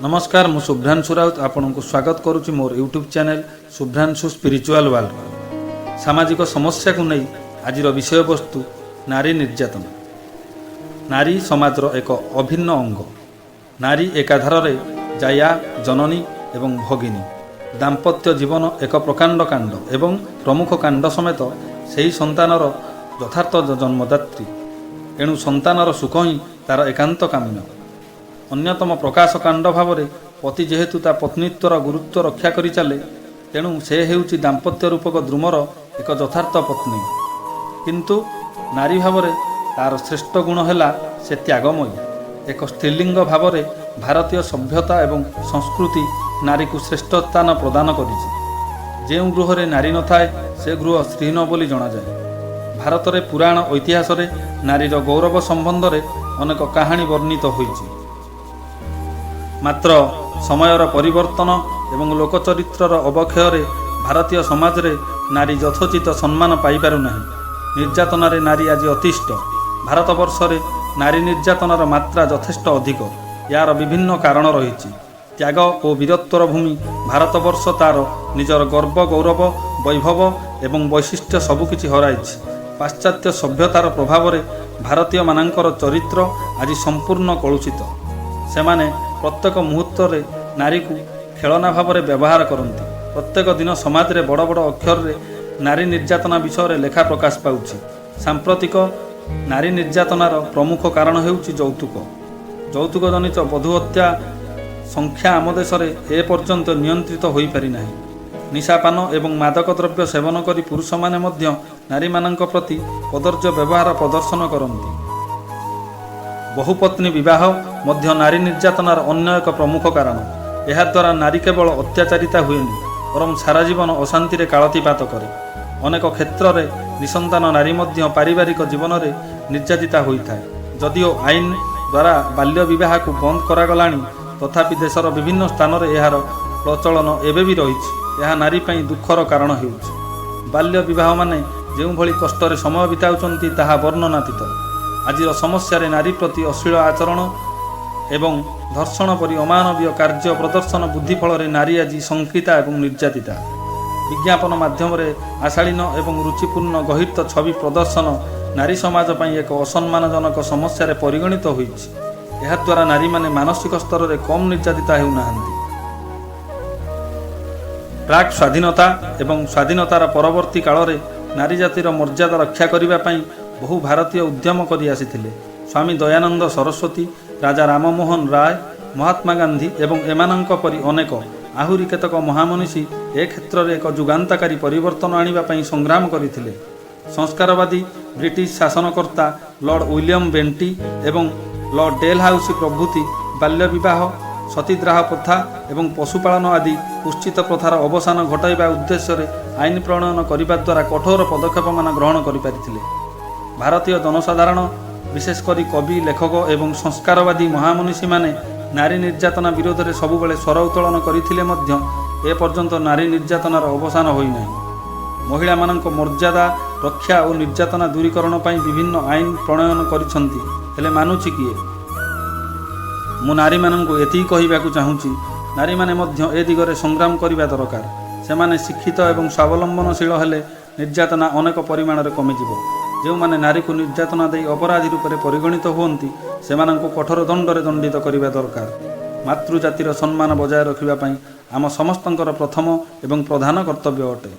नमस्कार मु शुभ्रांशु राउत आपन को स्वागत करुच्ची मोर YouTube channel Shubhranshu spiritual world. सामाजिक समस्या को नहीं आज विषय वस्तु नारी निर्यातना। नारी समाजर एक अभिन्न अंग। नारी एकाधार जाया जननी एवं भगिनी। दाम्पत्य जीवन एक प्रकांड कांड एवं प्रमुख कांड समेत सही संतानर यथार्थ जन्मदात्री। एणु संतानर सुख ही तार एकांत कामना। अन्यतम प्रकाश कांड भाव पति जेहेतु ता पत्नीत्वर गुरुत्व रक्षा करि चले तेणु से हेउची दाम्पत्य रूपक द्रुमर एक यथार्थ पत्नी। किंतु नारी भाव तार श्रेष्ठ गुण है से त्यागमयी। एक स्त्रीलिंग भाव भारतीय सभ्यता एवं संस्कृति नारी को श्रेष्ठ स्थान प्रदान करिछि। जे गृह नारी न थाए से गृह स्त्रीहीन बोली जना जाए। भारत रे पुराण इतिहास रे नारीर गौरव संबंध रे अनेक कहानी वर्णित होइछि। मात्र समयर परिवर्तन एवं लोकचरित्रर अवक्षय भारतीय समाज रे नारी यथोचित सम्मान पाई पारु नाही। निर्यातन रे नारी आज अतिष्ठ। भारतवर्ष रे नारी निर्यातनार मात्रा यथेष्ट अधिक। यार विभिन्न कारण रही। त्याग और वीरत्वर भूमि भारतवर्ष तार निजर गर्व गौरव वैभव एवं वैशिष्ट्य सबकिछि हराइछि। पाश्चात्य सभ्यतार प्रभाव रे भारतीय मानकर चरित्र आज संपूर्ण कलुषित। सेमाने प्रत्येक मुहूर्त रे नारी को खेलना भाव में व्यवहार करती। प्रत्येक दिन समाज रे बड़ बड़ अक्षर रे नारी निर्यातना विषय रे लेखा प्रकाश पाउछि। सांप्रतिक नारी निर्यातनार प्रमुख कारण हेउछि यौतुक। यौतुक जनित बधू हत्या संख्या आम देश रे ए पर्यंत नियंत्रित होई पारि नाही। निशापान एवं मादक द्रव्य सेवन करी पुरुष माने मध्य नारी मानक प्रति कदर्य व्यवहार प्रदर्शन करती। बहुपत्नी विवाह मध्य नारी निर्यातनार अन्य एक प्रमुख कारण। यह द्वारा नारी केवल अत्याचारिता हुएनि बरं सारा जीवन अशांति कालतीपात करे। अनेक क्षेत्र में निसंतान नारी मध्य पारिवारिक जीवन में निर्यातिता होता है। जदिओ आईन द्वारा बाल्य विवाह को बंद करागलानी तथापि देशर विभिन्न स्थान में यार प्रचलन एबे भी रही। यह नारी पई दुखर कारण हेउछि। बाल्य विवाह माने जो भली कष्ट समय बिताउचंती ताहा वर्णनातीत। आज समस्या रे नारी प्रति अश्लील आचरण एवं धर्षण परी अमानवीय कार्य प्रदर्शन बुद्धि फल नारी आज शंकिता एवं निर्यातिता। विज्ञापन माध्यम रे आशालीन एवं रुचिपूर्ण गहित छवि प्रदर्शन नारी समाज पई एक असम्मानजनक समस्या रे परिगणित होइछि। एहा द्वारा नारी माने मानसिक स्तर रे कम निर्यातिता हेउ नाहंती। प्राक स्वाधीनता एवं स्वाधीनतार परवर्ती काल रे नारी जातिर मर्यादा रक्षा करिबा पई बहु भारतीय उद्यम करि आसिथिले। स्वामी दयानंद सरस्वती, राजा राममोहन राय, महात्मा गांधी एवं एमानंक परी अनेक आहुरी केतक महामनीषी ए क्षेत्र में एक जुगांतकारी परिवर्तन आनिबा पई संग्राम करथिले। संस्कारवादी ब्रिटिश शासनकर्ता लॉर्ड विलियम बेंटी एवं लॉर्ड डेलहाउसी प्रभृति बाल्य विवाह सतीदाह प्रथा एवं पशुपालन आदि कुश्चित प्रथार अवसान घटाइबा उद्देश्य आईन प्रणयन करने द्वारा कठोर पदक्षेप मान ग्रहण करिपारिथिले। भारतीय जनसाधारण विशेषकर कवि लेखक एवं संस्कारवादी महामनीषी माने नारी निर्यातना विरोध में सबुबले स्वर उत्तोलन करथिले मध्य ए पर्यंत नारी निर्यातनार अवसान होई नाही। महिला मानक मर्यादा रक्षा और निर्यातना दूरीकरण पर विभिन्न आईन प्रणयन करिसंती हेले मानुछि किए। मु नारी मानक एति कहिबाकु चाहूँगी नारी माने मध्य ए दिगरे संग्राम करिबा दरकार। सेमाने शिक्षित एवं स्वावलंबनशील हेले निर्यातना अनेक परिमाण रे कमिजिवो। जो माने नारी को निर्यातना दे अपराधी रूप में परिगणित हुअन्ति सेमानंकु कठोर दंडरे दंडित करिबा दरकार। मातृजातिर सम्मान बजाय रखिबा पई आम समस्तंकर प्रथम एवं प्रधान कर्तव्य अटे।